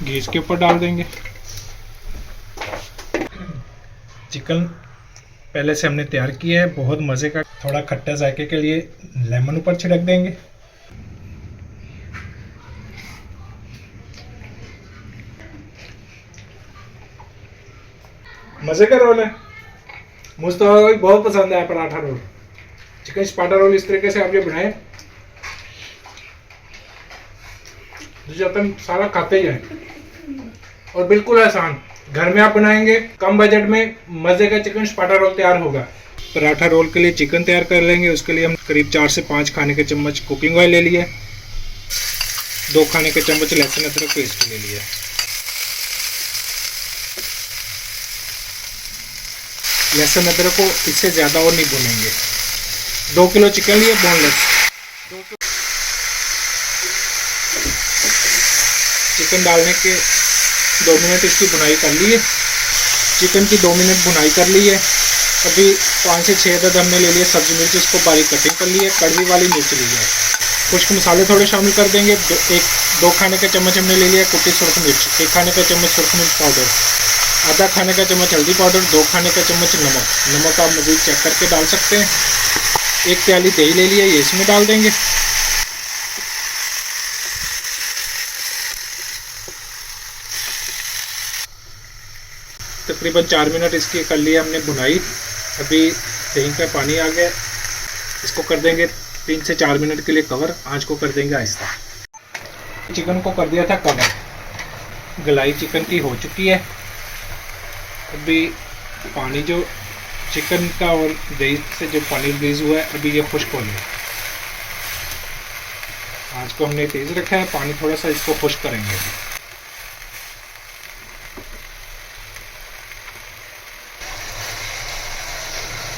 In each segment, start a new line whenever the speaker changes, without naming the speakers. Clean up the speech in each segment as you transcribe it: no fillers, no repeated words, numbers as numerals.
घी इसके ऊपर डाल देंगे। चिकन पहले से हमने तैयार किया है, बहुत मज़े का। थोड़ा खट्टा जायके के लिए लेमन ऊपर छिड़क देंगे। मज़े का रोल है, मुझे तो बहुत पसंद है पराठा रोल। चिकन स्पाटा रोल इस तरीके से आप ये बनाएं जो अपन सारा खाते ही हैं, और बिल्कुल आसान, घर में आप बनाएंगे कम बजट में मज़े का चिकन स्पाटा रोल तैयार होगा। पराठा रोल के लिए चिकन तैयार कर लेंगे। उसके लिए हम करीब 4 से 5 खाने के चम्मच कुकिंग ऑयल ले लिए, 2 खाने के चम्मच लहसुन अदरक पेस्ट ले लिया। लहसुन अदरक को इससे ज़्यादा और नहीं भूनेंगे। 2 किलो चिकन लिए बोनलेस। चिकन डालने के 2 मिनट इसकी भुनाई कर ली है। चिकन की 2 मिनट भुनाई कर ली है। अभी 5 से 6 अदद हमने ले लिए सब्जी मिर्च, इसको बारीक कटिंग कर ली है। कड़वी वाली मिर्च ली है। खुश्क मसाले थोड़े शामिल कर देंगे। 2 खाने का चम्मच हमने ले लिया कुटी सुरख मिर्च, 1 खाने का चम्मच सुरख मिर्च पाउडर, आधा खाने का चम्मच हल्दी पाउडर, 2 खाने का चम्मच नमक। नमक आप मज़ीद चेक करके डाल सकते हैं। 1 प्याली दही ले लिया, ये इसमें डाल देंगे। तकरीबन 4 मिनट इसकी कर लिया हमने भुनाई। अभी दही का पानी आ गया, इसको कर देंगे 3 से 4 मिनट के लिए कवर। आंच को कर देंगे आहिस्ता। चिकन को कर दिया था कवर, गलाई चिकन की हो चुकी है। अभी पानी जो चिकन का और दही से जो पानी रिलीज हुआ है, अभी ये खुश्क हो गया। आंच को हमने तेज़ रखा है, पानी थोड़ा सा इसको खुश्क करेंगे।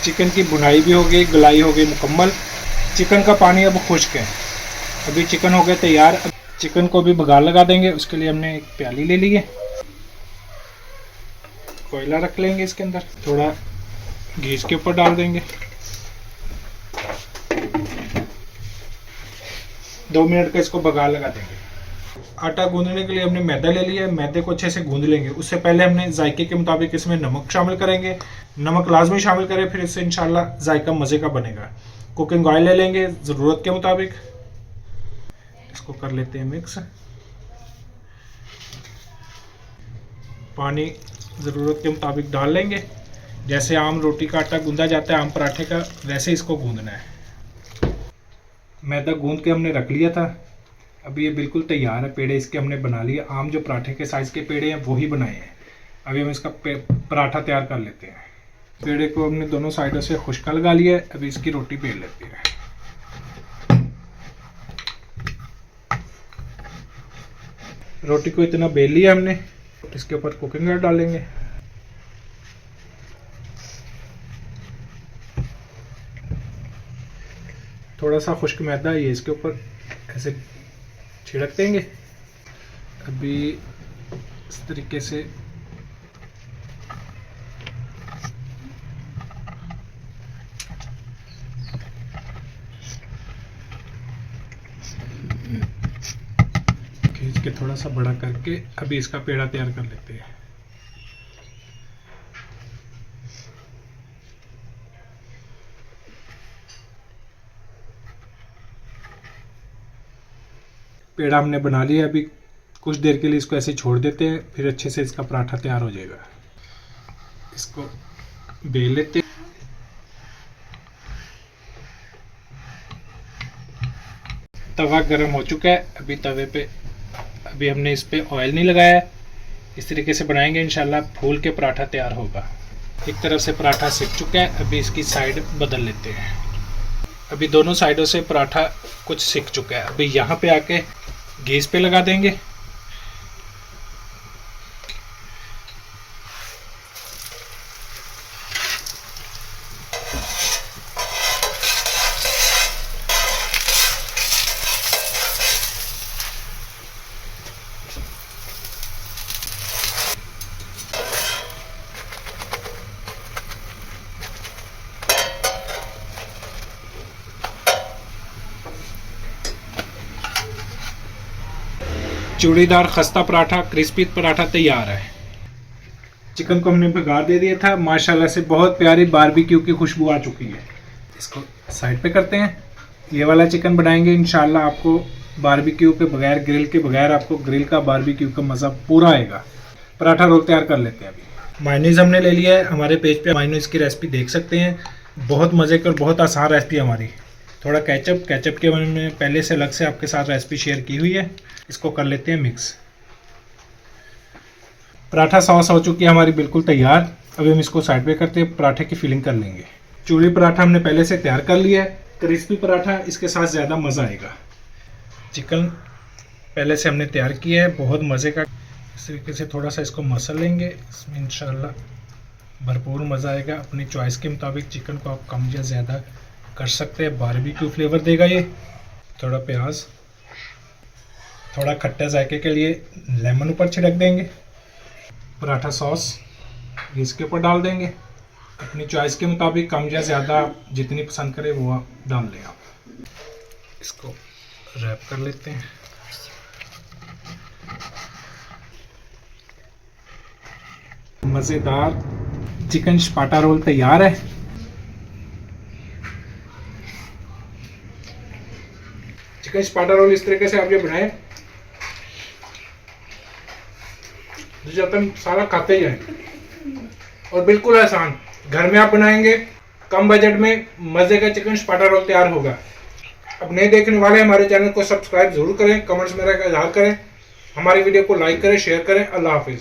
चिकन की भुनाई भी हो गई, गलाई हो गई मुकम्मल। चिकन का पानी अब खुश्क है। अभी चिकन हो गया तैयार। अब चिकन को भी बघार लगा देंगे। उसके लिए हमने 1 प्याली ले ली है। कोयला रख लेंगे, इसके अंदर थोड़ा घी इसके ऊपर डाल देंगे। 2 मिनट का इसको बघार लगा देंगे। आटा गूंदने के लिए हमने मैदा ले लिया है। मैदे को अच्छे से गूंद लेंगे। उससे पहले हमने जायके के मुताबिक इसमें नमक शामिल करेंगे। नमक लाजमी शामिल करें, फिर इससे इंशाल्लाह जायका मज़े का बनेगा। कुकिंग ऑयल ले लेंगे ज़रूरत के मुताबिक। इसको कर लेते हैं मिक्स। पानी ज़रूरत के मुताबिक डाल लेंगे। जैसे आम रोटी का आटा गूंदा जाता है आम पराठे का, वैसे इसको गूंदना है। मैदा गूंद के हमने रख लिया था। अभी ये बिल्कुल तैयार है। पेड़े इसके हमने बना लिए। आम जो पराठे के साइज़ के पेड़े हैं वही बनाए हैं। अभी हम इसका पराठा तैयार कर लेते हैं। पेड़े को हमने दोनों साइडों से खुश्का लगा लिया है। अभी इसकी रोटी बेल लेते हैं। रोटी को इतना बेल लिया हमने। इसके ऊपर कुकिंग ऑयल डालेंगे। थोड़ा सा खुश्क मैदा ये इसके ऊपर ऐसे छिड़क देंगे। अभी इस तरीके से खींच के थोड़ा सा बड़ा करके अभी इसका पेड़ा तैयार कर लेते हैं। पेड़ा हमने बना लिया। अभी कुछ देर के लिए इसको ऐसे छोड़ देते हैं, फिर अच्छे से इसका पराठा तैयार हो जाएगा। इसको बेल लेते हैं। तवा गरम हो चुका है। अभी तवे पे अभी हमने इस पे ऑयल नहीं लगाया है। इस तरीके से बनाएंगे इंशाल्लाह फूल के पराठा तैयार होगा। एक तरफ से पराठा सिक चुका है। अभी इसकी साइड बदल लेते हैं। अभी दोनों साइडों से पराठा कुछ सिक चुका है। अभी यहाँ पे आके गैस पे लगा देंगे। चूड़ीदार खस्ता पराठा, क्रिस्पी पराठा तैयार है। चिकन को हमने भिगा दे दिया था, माशाल्लाह से बहुत प्यारी बारबेक्यू की खुशबू आ चुकी है। इसको साइड पे करते हैं। ये वाला चिकन बनाएंगे इंशाल्लाह, आपको बारबेक्यू के बगैर, ग्रिल के बगैर आपको ग्रिल का बारबेक्यू का मज़ा पूरा आएगा। पराठा रोल तैयार कर लेते हैं अभी। मायोनीज़ हमने ले लिया है, हमारे पेज पे मायोनीज़ की रेसिपी देख सकते हैं। बहुत मज़े की और बहुत आसान रेसिपी हमारी। थोड़ा केचप के बारे में पहले से अलग से आपके साथ रेसिपी शेयर की हुई है। इसको कर लेते हैं मिक्स। पराठा सॉस हो चुकी है हमारी बिल्कुल तैयार। अभी हम इसको साइड पे करते हैं, पराठे की फिलिंग कर लेंगे। चूड़ी पराठा हमने पहले से तैयार कर लिया है। क्रिस्पी पराठा इसके साथ ज़्यादा मज़ा आएगा। चिकन पहले से हमने तैयार किया है, बहुत मज़े का। इस तरीके से थोड़ा सा इसको मसल लेंगे, इसमें इंशाल्लाह भरपूर मज़ा आएगा। अपनी चॉइस के मुताबिक चिकन को आप कम या ज़्यादा कर सकते हैं। बारबेक्यू फ्लेवर देगा ये। थोड़ा प्याज, थोड़ा खट्टा जायके के लिए लेमन ऊपर छिड़क देंगे। पराठा सॉस इसके ऊपर डाल देंगे। अपनी चॉइस के मुताबिक कम या ज़्यादा जितनी पसंद करें वो आप डाल दें। आप इसको रैप कर लेते हैं। मज़ेदार चिकन स्पाटा रोल तैयार है। चिकन स्पाटा रोल इस तरीके से आप ये बनाएं जब तक सारा खाते ही जाए, और बिल्कुल आसान, घर में आप बनाएंगे, कम बजट में मज़े का चिकन स्पाटा रोल तैयार होगा। अब नए देखने वाले हमारे चैनल को सब्सक्राइब जरूर करें, कमेंट्स में इजहार करें, हमारी वीडियो को लाइक करें, शेयर करें। अल्लाह हाफिज़।